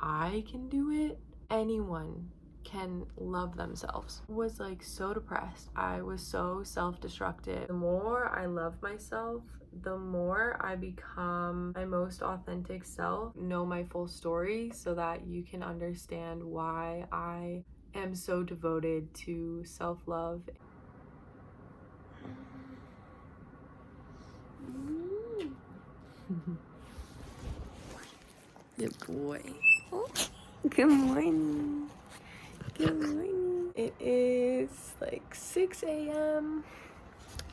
I can do it, anyone can love themselves. I was like so depressed. I was so self-destructive. The more I love myself, the more I become my most authentic self, know my full story so that you can understand why I am so devoted to self-love. Good boy. Oh, good morning. Good morning. It is like 6 a.m.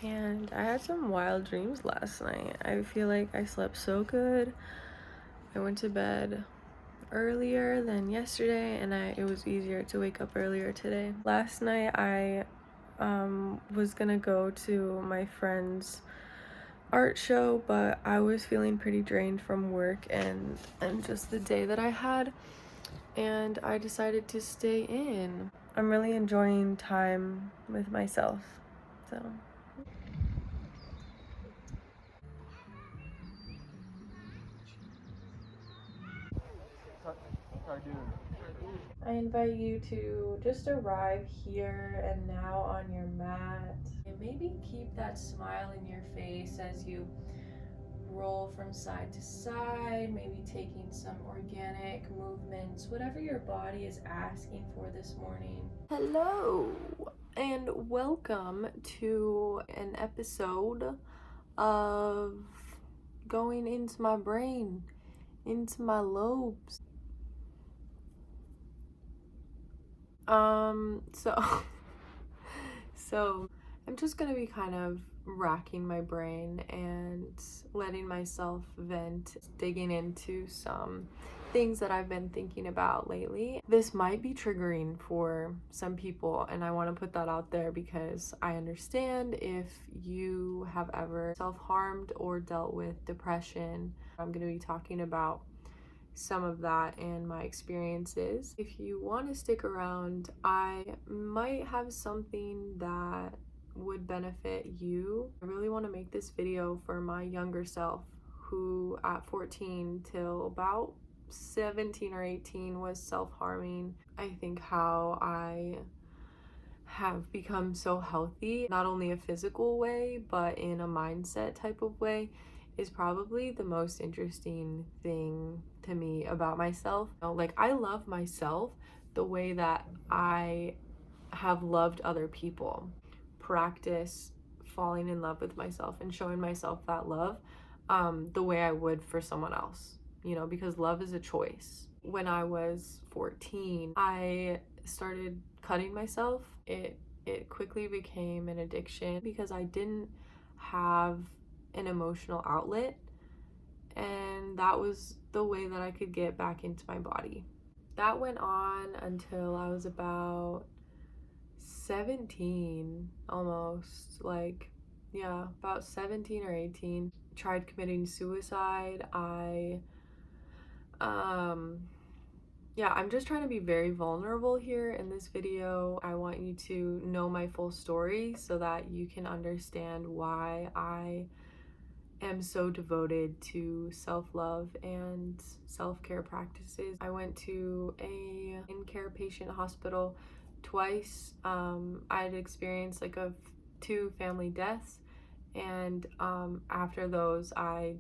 and I had some wild dreams last night. I feel like I slept so good. I went to bed earlier than yesterday, and it was easier to wake up earlier today. Last night I was gonna go to my friend's art show, but I was feeling pretty drained from work and just the day that I had, and I decided to stay in. I'm really enjoying time with myself, so. I invite you to just arrive here and now on your mat, and maybe keep that smile in your face as you roll from side to side, maybe taking some organic movements, whatever your body is asking for this morning. Hello, and welcome to an episode of going into my brain, into my lobes. So so I'm just gonna be kind of racking my brain and letting myself vent, digging into some things that I've been thinking about lately. This might be triggering for some people, and I want to put that out there because I understand if you have ever self-harmed or dealt with depression. I'm going to be talking about some of that and my experiences. If you want to stick around, I might have something that would benefit you. I really want to make this video for my younger self, who at 14 till about 17 or 18 was self-harming. I think how I have become so healthy, not only a physical way, but in a mindset type of way, is probably the most interesting thing to me about myself. Like, I love myself the way that I have loved other people. Practice falling in love with myself and showing myself that love the way I would for someone else, because love is a choice. When I was 14, I started cutting myself. It quickly became an addiction because I didn't have an emotional outlet, and that was the way that I could get back into my body. That went on until I was about 17, almost, about 17 or 18. Tried committing suicide. I'm just trying to be very vulnerable here in this video. I want you to know my full story so that you can understand why I am so devoted to self-love and self-care practices. I went to a in-care patient hospital twice. I'd experienced like two family deaths, and after those I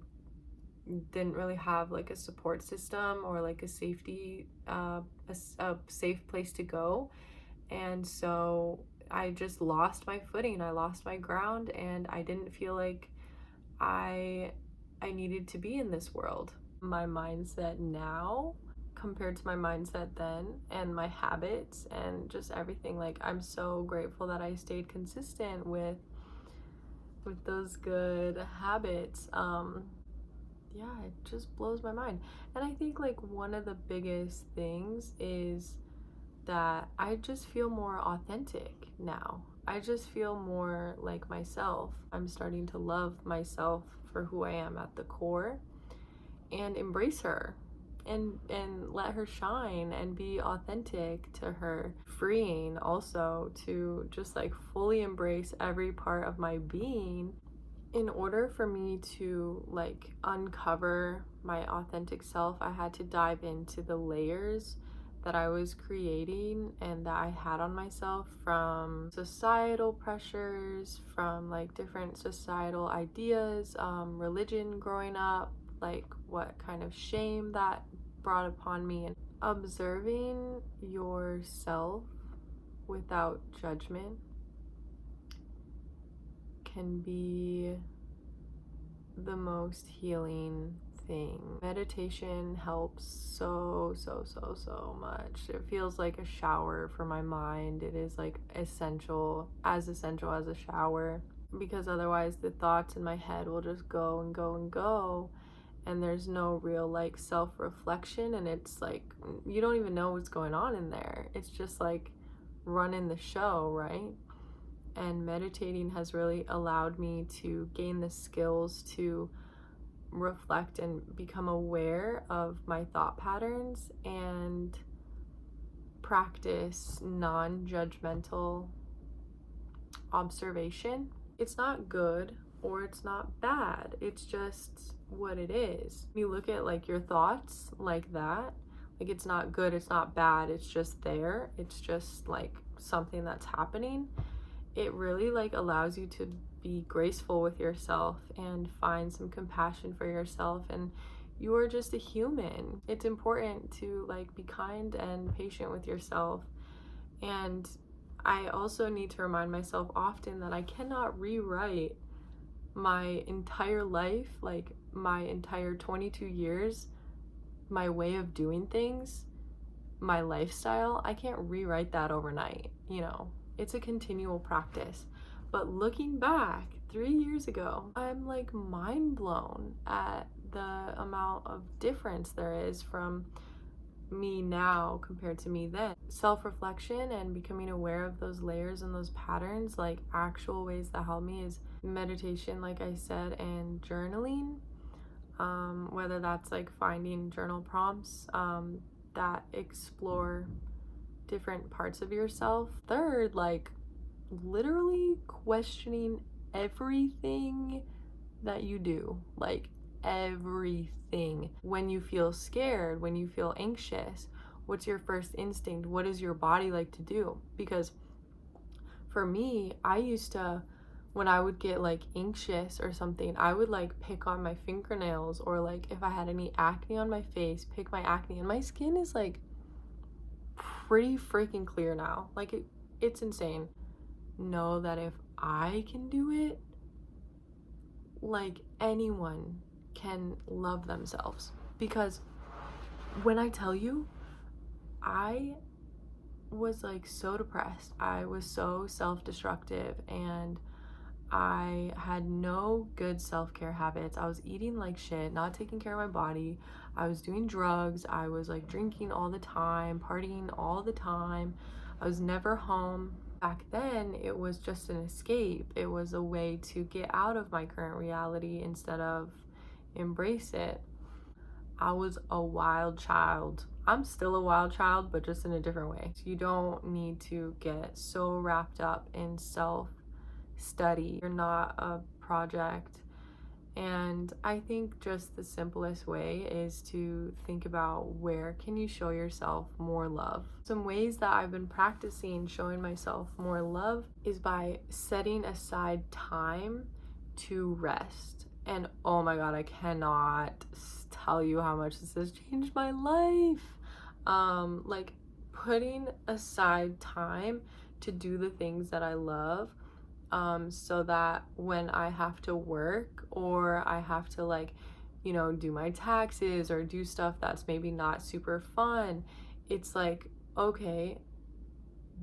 didn't really have like a support system or like a safety a safe place to go, and so I just lost my footing. I lost my ground, and I didn't feel like I needed to be in this world. My mindset now compared to my mindset then, and my habits and just everything, like, I'm so grateful that I stayed consistent with those good habits. It just blows my mind. And I think like one of the biggest things is that I just feel more authentic now. I just feel more like myself. I'm starting to love myself for who I am at the core and embrace her and let her shine and be authentic to her. Freeing also to just like fully embrace every part of my being. In order for me to like uncover my authentic self, I had to dive into the layers that I was creating and that I had on myself from societal pressures, from like different societal ideas, religion growing up, like what kind of shame that brought upon me, and observing yourself without judgment can be the most healing thing. Meditation helps so much. It feels like a shower for my mind. It is like essential as a shower, because otherwise the thoughts in my head will just go and go and go, and there's no real like self-reflection, and it's like you don't even know what's going on in there. It's just like running the show, right? And meditating has really allowed me to gain the skills to reflect and become aware of my thought patterns and practice non-judgmental observation. It's not good or it's not bad. It's just what it is. You look at like your thoughts like that, like it's not good, it's not bad, it's just there. It's just like something that's happening. It really like allows you to be graceful with yourself and find some compassion for yourself, and you are just a human. It's important to like be kind and patient with yourself. And I also need to remind myself often that I cannot rewrite my entire life, like my entire 22 years, my way of doing things, my lifestyle. I can't rewrite that overnight, you know. It's a continual practice. But looking back 3 years ago, I'm like mind blown at the amount of difference there is from me now compared to me then. Self-reflection and becoming aware of those layers and those patterns, like actual ways that help me, is meditation, like I said, and journaling. Whether that's like finding journal prompts that explore different parts of yourself. Third, like literally questioning everything that you do, like everything. When you feel scared, when you feel anxious, what's your first instinct? What does your body like to do? Because for me, I used to, when I would get like anxious or something, I would like pick on my fingernails, or like if I had any acne on my face, pick my acne, and my skin is like pretty freaking clear now. Like it's insane. Know that if I can do it, like anyone can love themselves. Because when I tell you, I was like so depressed, I was so self-destructive, and I had no good self-care habits. I was eating like shit, not taking care of my body. I was doing drugs. I was like drinking all the time, partying all the time. I was never home. Back then, it was just an escape. It was a way to get out of my current reality instead of embrace it. I was a wild child. I'm still a wild child, but just in a different way. You don't need to get so wrapped up in self-study. You're not a project. And I think just the simplest way is to think about, where can you show yourself more love? Some ways that I've been practicing showing myself more love is by setting aside time to rest. And oh my God, I cannot tell you how much this has changed my life. Like putting aside time to do the things that I love, so that when I have to work, or I have to like, you know, do my taxes or do stuff that's maybe not super fun, it's like, okay,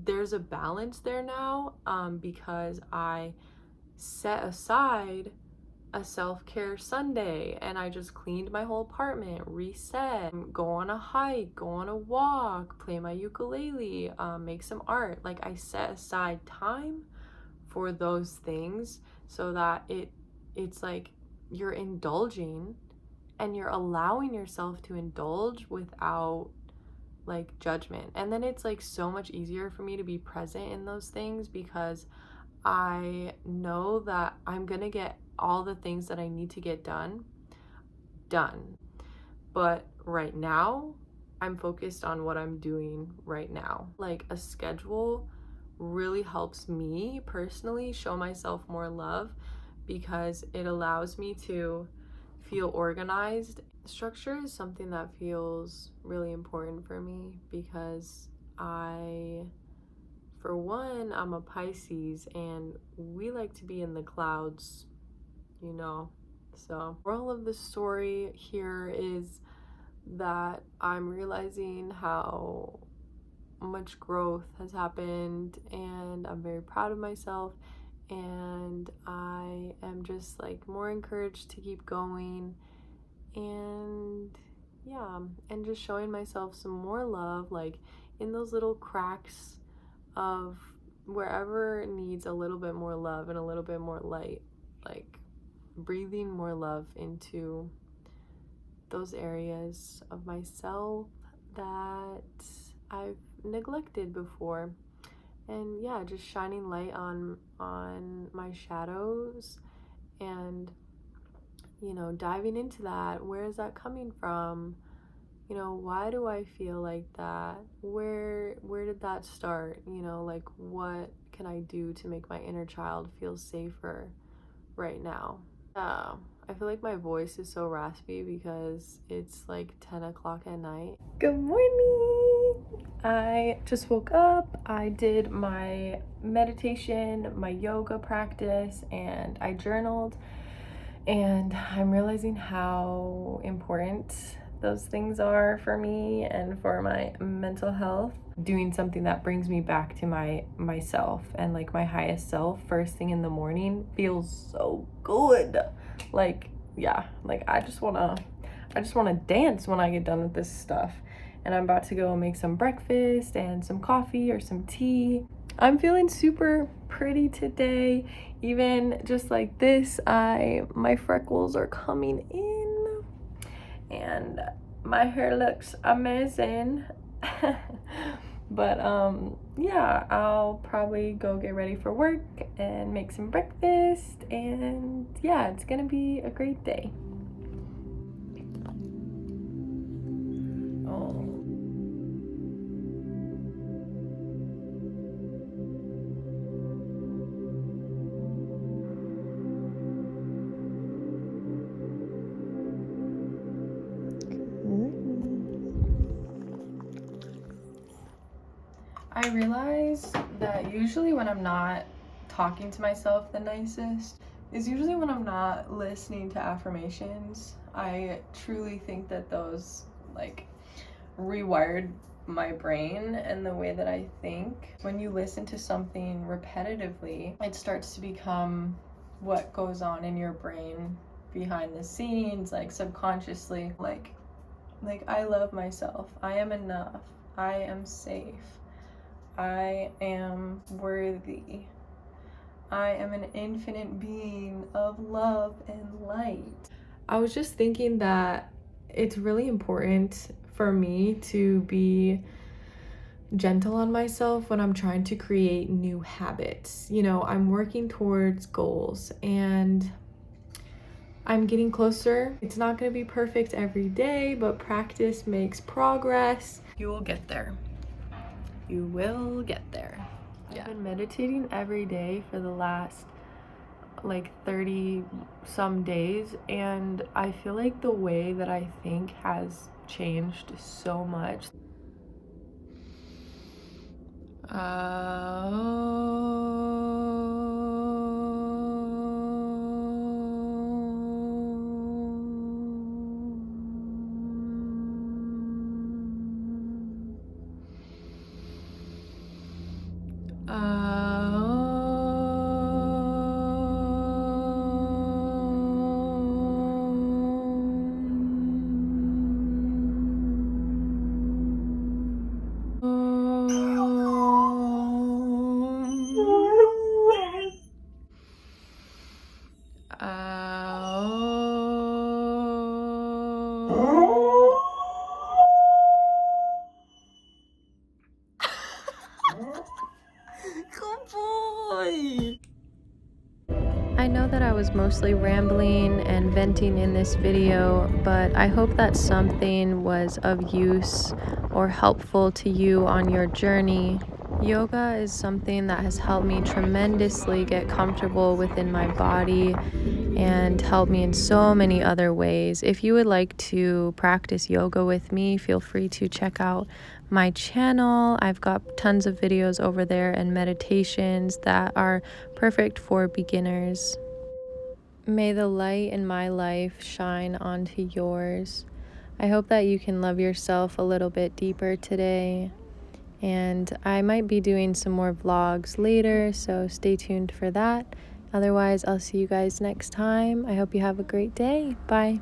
there's a balance there now, because I set aside a self-care Sunday and I just cleaned my whole apartment, reset, go on a hike, go on a walk, play my ukulele, make some art. Like I set aside time for those things, so that it's like you're indulging and you're allowing yourself to indulge without like judgment. And then it's like so much easier for me to be present in those things, because I know that I'm gonna get all the things that I need to get done. but right now I'm focused on what I'm doing right now. Like a schedule really helps me personally show myself more love because it allows me to feel organized. Structure is something that feels really important for me because for one, I'm a Pisces and we like to be in the clouds, you know. So, moral of the story here is that I'm realizing how much growth has happened and I'm very proud of myself, and I am just like more encouraged to keep going, and yeah, and just showing myself some more love, like in those little cracks of wherever needs a little bit more love and a little bit more light, like breathing more love into those areas of myself that I've neglected before. And yeah, just shining light on my shadows and, you know, diving into that. Where is that coming from? You know, why do I feel like that? Where did that start? You know, like what can I do to make my inner child feel safer right now? I feel like my voice is so raspy because it's like 10 o'clock at night. Good morning! I just woke up. I did my meditation, my yoga practice, and I journaled. And I'm realizing how important those things are for me and for my mental health. Doing something that brings me back to myself and like my highest self first thing in the morning feels so good. Like, yeah, like I just wanna dance when I get done with this stuff. And I'm about to go make some breakfast and some coffee or some tea. I'm feeling super pretty today. Even just like this, my freckles are coming in and my hair looks amazing. But yeah, I'll probably go get ready for work and make some breakfast, and yeah, it's gonna be a great day. Oh. I realize that usually when I'm not talking to myself the nicest is usually when I'm not listening to affirmations. I truly think that those like rewired my brain and the way that I think. When you listen to something repetitively, it starts to become what goes on in your brain behind the scenes, like subconsciously. Like I love myself. I am enough. I am safe. I am worthy. I am an infinite being of love and light. I was just thinking that it's really important for me to be gentle on myself when I'm trying to create new habits. You know, I'm working towards goals and I'm getting closer. It's not going to be perfect every day, but practice makes progress. You will get there. You will get there. Yeah. I've been meditating every day for the last like 30 some days, and I feel like the way that I think has changed so much. Good boy. I know that I was mostly rambling and venting in this video, but I hope that something was of use or helpful to you on your journey. Yoga is something that has helped me tremendously get comfortable within my body and help me in so many other ways. If you would like to practice yoga with me, feel free to check out my channel. I've got tons of videos over there and meditations that are perfect for beginners. May the light in my life shine onto yours. I hope that you can love yourself a little bit deeper today. And I might be doing some more vlogs later, so stay tuned for that. Otherwise, I'll see you guys next time. I hope you have a great day. Bye.